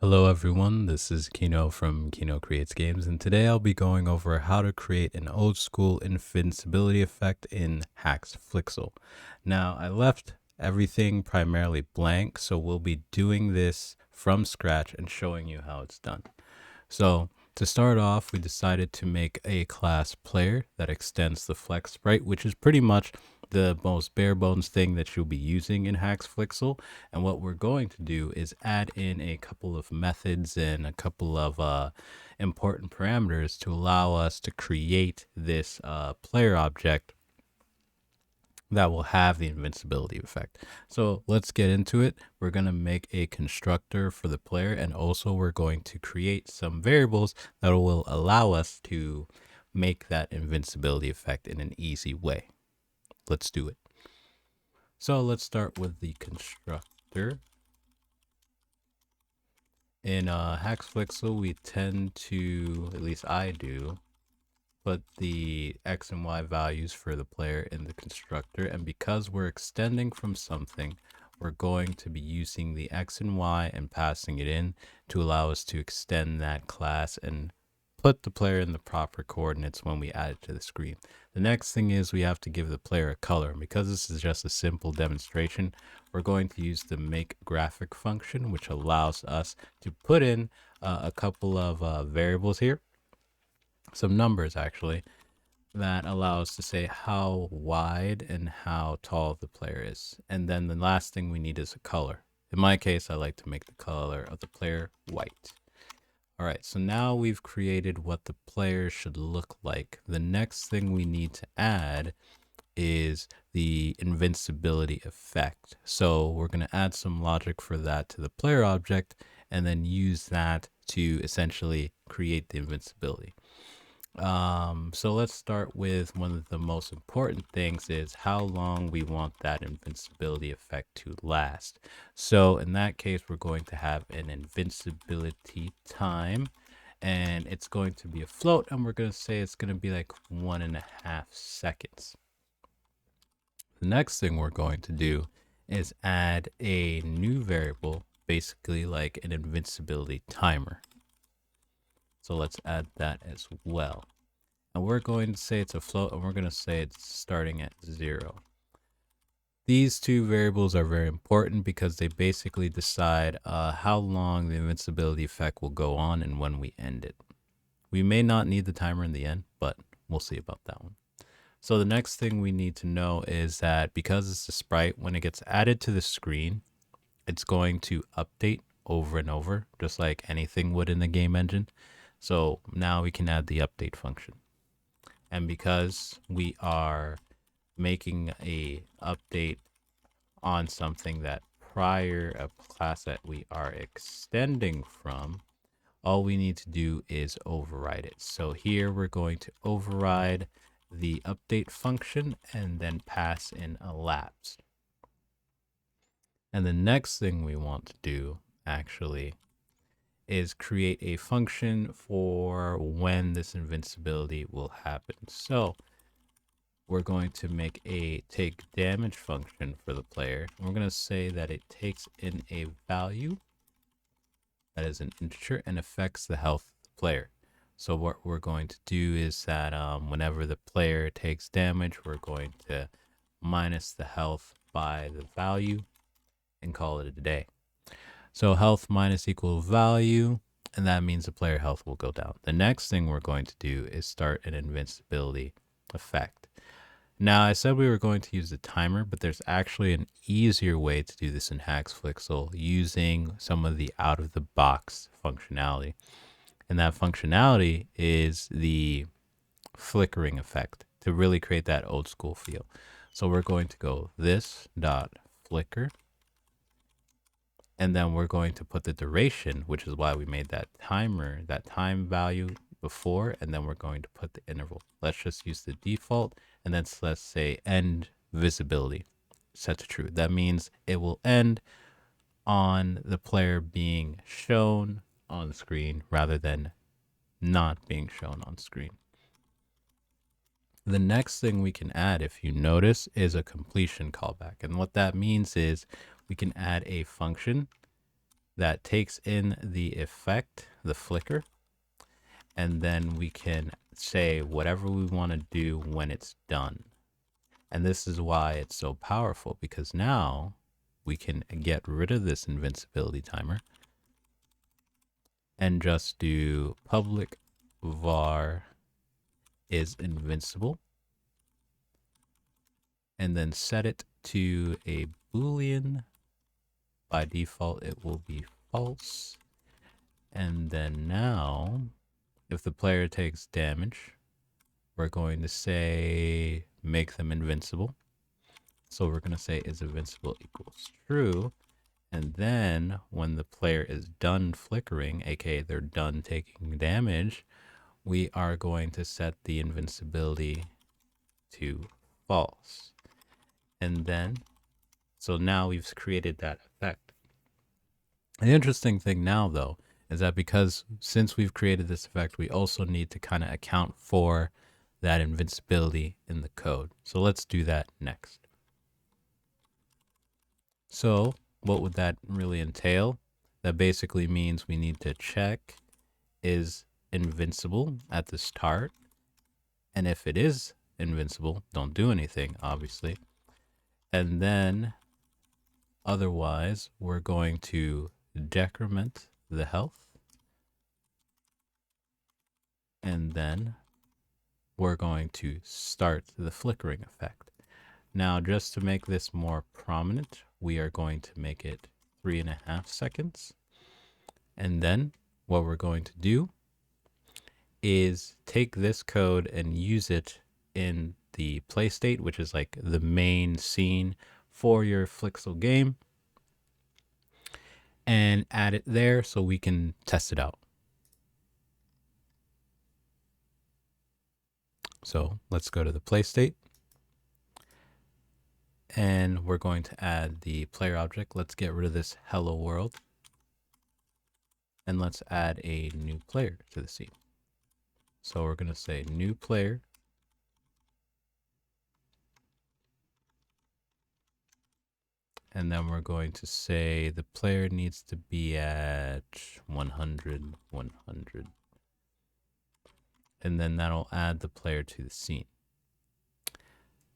Hello everyone, this is Kino from Kino Creates Games, and today I'll be going over how to create an old school invincibility effect in HaxeFlixel. Now, I left everything primarily blank, so we'll be doing this from scratch and showing you how it's done. So, to start off, we decided to make a class player that extends the flex sprite, which is pretty much the most bare bones thing that you'll be using in HaxeFlixel. And what we're going to do is add in a couple of methods and a couple of important parameters to allow us to create this player object that will have the invincibility effect. So let's get into it. We're going to make a constructor for the player, and also we're going to create some variables that will allow us to make that invincibility effect in an easy way. Let's do it. So let's start with the constructor. In HaxeFlixel, we tend to, at least I do, put the X and Y values for the player in the constructor. And because we're extending from something, we're going to be using the X and Y and passing it in to allow us to extend that class and put the player in the proper coordinates when we add it to the screen. The next thing is we have to give the player a color. And because this is just a simple demonstration, we're going to use the make graphic function, which allows us to put in a couple of variables here, some numbers actually, that allow us to say how wide and how tall the player is. And then the last thing we need is a color. In my case, I like to make the color of the player white. All right, so now we've created what the player should look like. The next thing we need to add is the invincibility effect. So we're going to add some logic for that to the player object and then use that to essentially create the invincibility. So let's start with one of the most important things is how long we want that invincibility effect to last. So in that case, we're going to have an invincibility time, and it's going to be a float, and we're going to say it's going to be like 1.5 seconds. The next thing we're going to do is add a new variable, basically like an invincibility timer. So let's add that as well. And we're going to say it's a float, and we're going to say it's starting at 0. These two variables are very important because they basically decide how long the invincibility effect will go on and when we end it. We may not need the timer in the end, but we'll see about that one. So the next thing we need to know is that because it's a sprite, when it gets added to the screen, it's going to update over and over, just like anything would in the game engine. So now we can add the update function. And because we are making a update on something that prior a class that we are extending from, all we need to do is override it. So here we're going to override the update function and then pass in a lapse. And the next thing we want to do actually is create a function for when this invincibility will happen. So we're going to make a take damage function for the player. We're going to say that it takes in a value that is an integer and affects the health of the player. So what we're going to do is that whenever the player takes damage, we're going to minus the health by the value and call it a day. So health minus equal value, and that means the player health will go down. The next thing we're going to do is start an invincibility effect. Now, I said we were going to use the timer, but there's actually an easier way to do this in HaxeFlixel using some of the out-of-the-box functionality. And that functionality is the flickering effect to really create that old school feel. So we're going to go this.flicker, and then we're going to put the duration, which is why we made that timer, that time value before, and then we're going to put the interval. Let's just use the default, and then let's say end visibility set to true. That means it will end on the player being shown on screen rather than not being shown on screen. The next thing we can add, if you notice, is a completion callback. And what that means is we can add a function that takes in the effect, the flicker, and then we can say whatever we want to do when it's done. And this is why it's so powerful, because now we can get rid of this invincibility timer and just do public var is invincible, and then set it to a Boolean. By default, it will be false. And then now, if the player takes damage, we're going to say make them invincible. So we're going to say is invincible equals true. And then when the player is done flickering, aka they're done taking damage, we are going to set the invincibility to false. And then, so now we've created that effect. The interesting thing now, though, is that because since we've created this effect, we also need to kind of account for that invincibility in the code. So let's do that next. So what would that really entail? That basically means we need to check is invincible at the start. And if it is invincible, don't do anything, obviously. And then otherwise, we're going to decrement the health. And then we're going to start the flickering effect. Now, just to make this more prominent, we are going to make it 3.5 seconds. And then what we're going to do is take this code and use it in the play state, which is like the main scene for your Flixel game, and add it there so we can test it out. So let's go to the play state. And we're going to add the player object. Let's get rid of this hello world. And let's add a new player to the scene. So we're going to say new player. And then we're going to say the player needs to be at 100, 100. And then that'll add the player to the scene.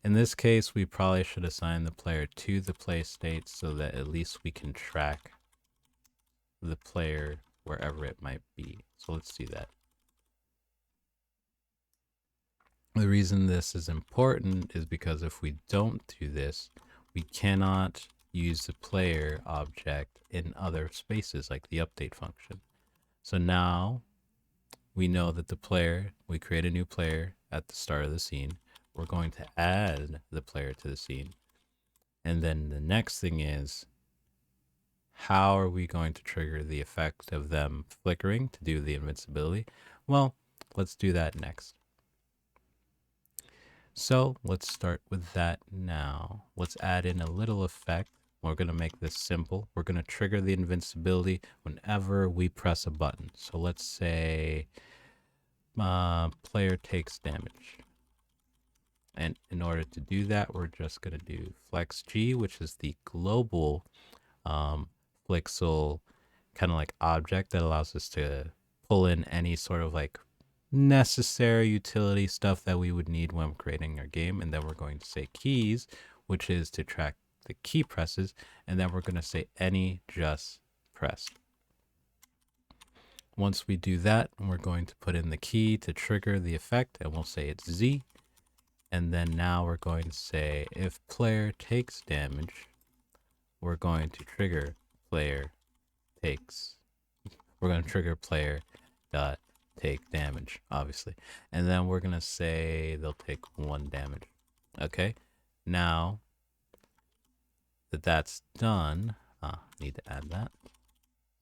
In this case, we probably should assign the player to the play state so that at least we can track the player wherever it might be. So let's do that. The reason this is important is because if we don't do this, we cannot use the player object in other spaces like the update function. So now we know that the player, we create a new player at the start of the scene. We're going to add the player to the scene. And then the next thing is, how are we going to trigger the effect of them flickering to do the invincibility? Well, let's do that next. So let's start with that now. Let's add in a little effect. We're going to make this simple. We're going to trigger the invincibility whenever we press a button. So let's say player takes damage. And in order to do that, we're just going to do flex G, which is the global Flixel kind of like object that allows us to pull in any sort of like necessary utility stuff that we would need when creating our game. And then we're going to say keys, which is to track the key presses. And then we're going to say any just pressed. Once we do that, we're going to put in the key to trigger the effect, and we'll say it's Z. And then now we're going to say if player takes damage, we're going to trigger player takes. We're going to trigger player dot take damage, obviously. And then we're going to say they'll take 1 damage. Okay. Now that that's done, need to add that.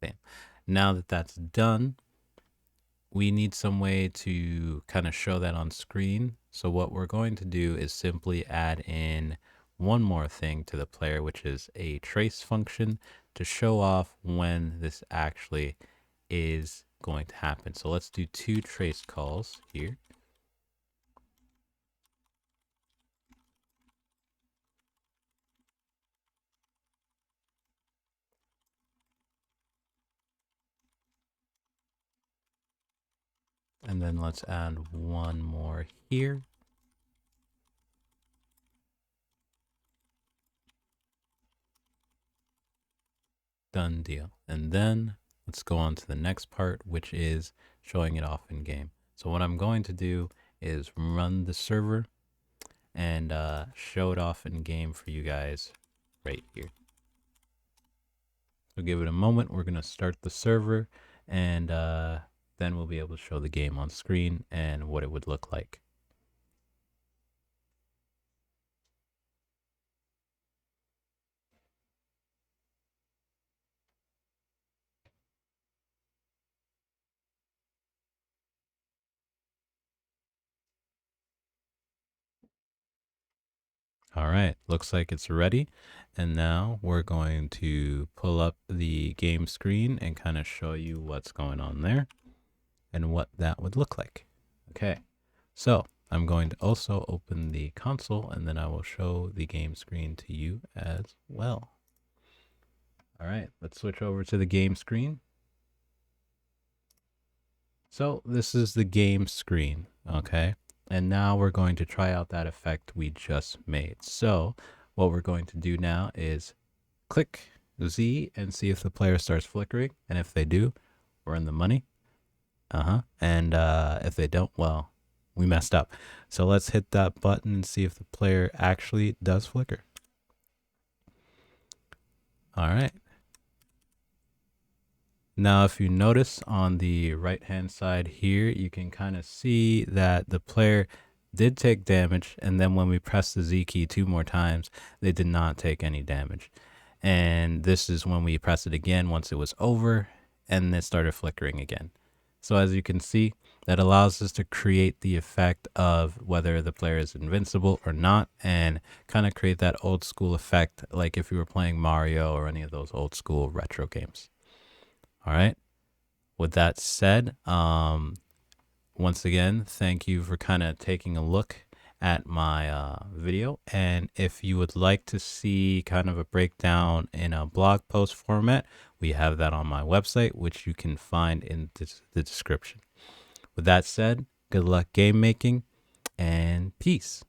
Bam. Now that that's done, we need some way to kind of show that on screen. So what we're going to do is simply add in one more thing to the player, which is a trace function to show off when this actually is going to happen. So let's do 2 trace calls here. And then let's add one more here. Done deal. And then let's go on to the next part, which is showing it off in game. So what I'm going to do is run the server and show it off in game for you guys right here. So give it a moment. We're going to start the server, and then we'll be able to show the game on screen and what it would look like. All right, looks like it's ready. And now we're going to pull up the game screen and kind of show you what's going on there and what that would look like. Okay, so I'm going to also open the console and then I will show the game screen to you as well. All right, let's switch over to the game screen. So this is the game screen, okay? And now we're going to try out that effect we just made. So what we're going to do now is click Z and see if the player starts flickering. And if they do, we're in the money. And if they don't, well, we messed up. So let's hit that button and see if the player actually does flicker. All right. Now, if you notice on the right-hand side here, you can kind of see that the player did take damage. And then when we press the Z key 2 more times, they did not take any damage. And this is when we press it again once it was over and it started flickering again. So as you can see, that allows us to create the effect of whether the player is invincible or not and kind of create that old school effect like if you were playing Mario or any of those old school retro games. All right. With that said, once again, thank you for kind of taking a look at my video. And if you would like to see kind of a breakdown in a blog post format, we have that on my website, which you can find in the description. With that said, good luck game making and peace.